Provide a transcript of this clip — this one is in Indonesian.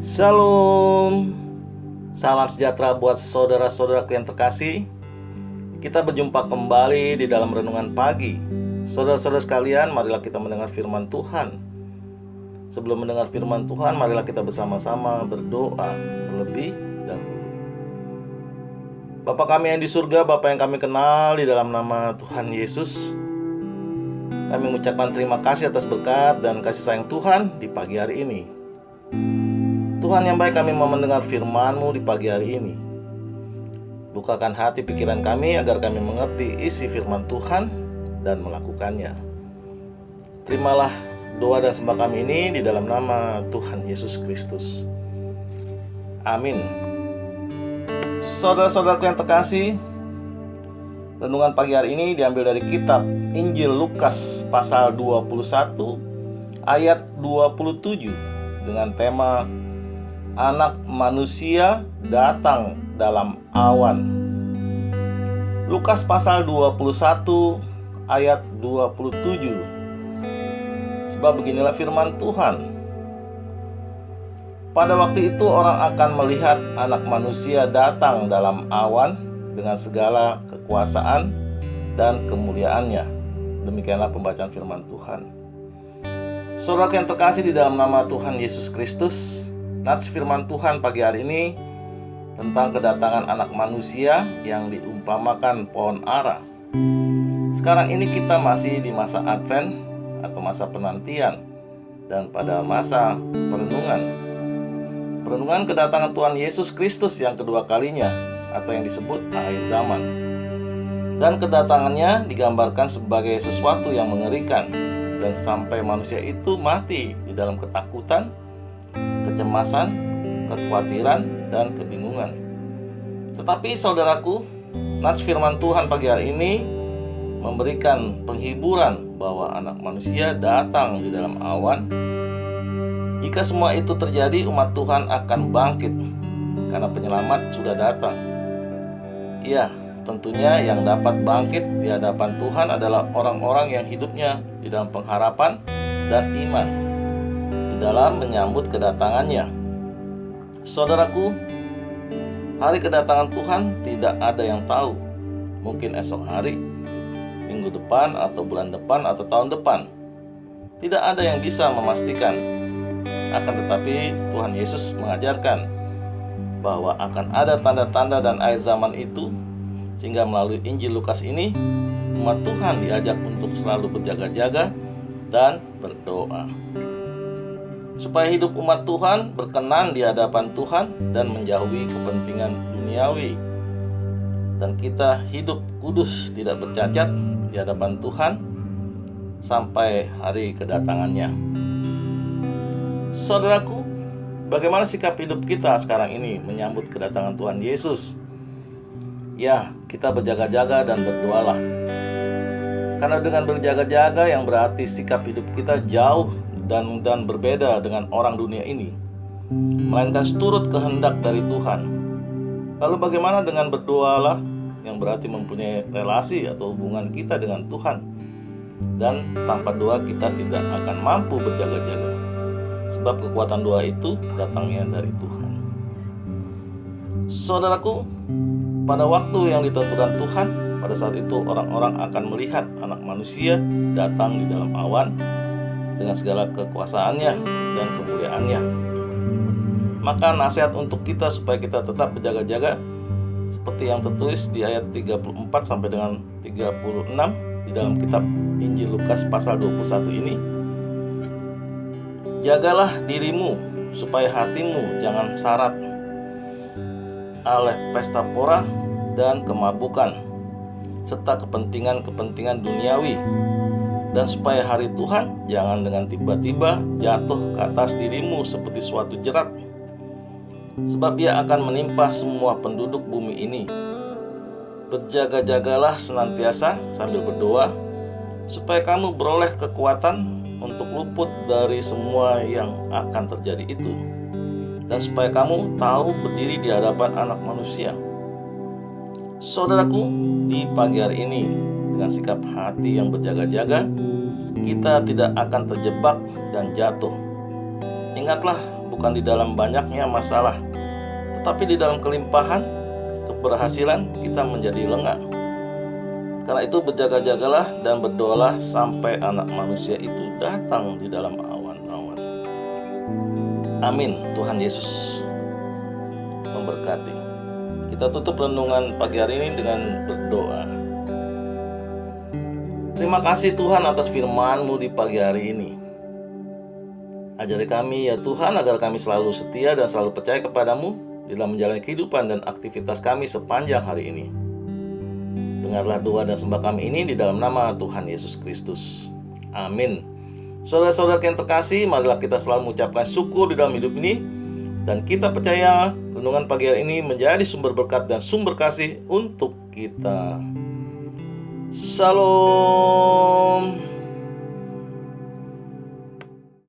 Shalom. Salam sejahtera buat saudara-saudaraku yang terkasih. Kita berjumpa kembali di dalam renungan pagi. Saudara-saudara sekalian, marilah kita mendengar firman Tuhan. Sebelum mendengar firman Tuhan, marilah kita bersama-sama berdoa terlebih dahulu. Bapa kami yang di surga, Bapa yang kami kenal, di dalam nama Tuhan Yesus, kami mengucapkan terima kasih atas berkat dan kasih sayang Tuhan di pagi hari ini. Tuhan yang baik, kami mau mendengar firman-Mu di pagi hari ini. Bukakan hati pikiran kami agar kami mengerti isi firman Tuhan dan melakukannya. Terimalah doa dan sembah kami ini di dalam nama Tuhan Yesus Kristus. Amin. Saudara-saudaraku yang terkasih, renungan pagi hari ini diambil dari kitab Injil Lukas pasal 21 ayat 27 dengan tema Anak manusia datang dalam awan. Lukas pasal 21 ayat 27. Sebab beginilah firman Tuhan. Pada waktu itu orang akan melihat Anak manusia datang dalam awan dengan segala kekuasaan dan kemuliaannya. Demikianlah pembacaan firman Tuhan. Saudara yang terkasih di dalam nama Tuhan Yesus Kristus, nats firman Tuhan pagi hari ini tentang kedatangan Anak manusia yang diumpamakan pohon ara. Sekarang ini kita masih di masa Advent atau masa penantian dan pada masa perenungan kedatangan Tuhan Yesus Kristus yang kedua kalinya atau yang disebut akhir zaman. Dan kedatangannya digambarkan sebagai sesuatu yang mengerikan dan sampai manusia itu mati di dalam ketakutan, kecemasan, kekhawatiran, dan kebingungan. Tetapi saudaraku, nats firman Tuhan pagi hari ini memberikan penghiburan bahwa Anak manusia datang di dalam awan. Jika semua itu terjadi, umat Tuhan akan bangkit karena penyelamat sudah datang. Ya, tentunya yang dapat bangkit di hadapan Tuhan adalah orang-orang yang hidupnya di dalam pengharapan dan iman di dalam menyambut kedatangannya. Saudaraku, hari kedatangan Tuhan tidak ada yang tahu. Mungkin esok hari, minggu depan, atau bulan depan, atau tahun depan. Tidak ada yang bisa memastikan. Akan tetapi Tuhan Yesus mengajarkan bahwa akan ada tanda-tanda dan akhir zaman itu, sehingga melalui Injil Lukas ini umat Tuhan diajak untuk selalu berjaga-jaga dan berdoa supaya hidup umat Tuhan berkenan di hadapan Tuhan dan menjauhi kepentingan duniawi, dan kita hidup kudus tidak bercacat di hadapan Tuhan sampai hari kedatangannya. Saudaraku, bagaimana sikap hidup kita sekarang ini menyambut kedatangan Tuhan Yesus? Ya, kita berjaga-jaga dan berdoalah. Karena dengan berjaga-jaga yang berarti sikap hidup kita jauh dan berbeda dengan orang dunia ini, melainkan turut kehendak dari Tuhan. Lalu bagaimana dengan berdoalah yang berarti mempunyai relasi atau hubungan kita dengan Tuhan? Dan tanpa doa kita tidak akan mampu berjaga-jaga, sebab kekuatan doa itu datangnya dari Tuhan. Saudaraku, pada waktu yang ditentukan Tuhan, pada saat itu orang-orang akan melihat Anak manusia datang di dalam awan dengan segala kekuasaannya dan kemuliaannya. Maka nasihat untuk kita supaya kita tetap berjaga-jaga seperti yang tertulis di ayat 34 sampai dengan 36 di dalam kitab Injil Lukas pasal 21 ini. Jagalah dirimu supaya hatimu jangan syarat oleh pesta pora dan kemabukan serta kepentingan-kepentingan duniawi, dan supaya hari Tuhan jangan dengan tiba-tiba jatuh ke atas dirimu seperti suatu jerat, sebab ia akan menimpa semua penduduk bumi ini. Berjaga-jagalah senantiasa sambil berdoa, supaya kamu beroleh kekuatan untuk luput dari semua yang akan terjadi itu, dan supaya kamu tahu berdiri di hadapan Anak manusia. Saudaraku, di pagi hari ini dengan sikap hati yang berjaga-jaga, kita tidak akan terjebak dan jatuh. Ingatlah, bukan di dalam banyaknya masalah, tetapi di dalam kelimpahan keberhasilan kita menjadi lengah. Karena itu berjaga-jagalah dan berdoalah sampai Anak Manusia itu datang di dalam awan-awan. Amin. Tuhan Yesus memberkati. Kita tutup renungan pagi hari ini dengan berdoa. Terima kasih Tuhan atas firman-Mu di pagi hari ini. Ajari kami ya Tuhan agar kami selalu setia dan selalu percaya kepadamu dalam menjalani kehidupan dan aktivitas kami sepanjang hari ini. Dengarlah doa dan sembah kami ini di dalam nama Tuhan Yesus Kristus. Amin. Saudara-saudara yang terkasih, marilah kita selalu mengucapkan syukur di dalam hidup ini, dan kita percaya renungan pagi hari ini menjadi sumber berkat dan sumber kasih untuk kita. Shalom.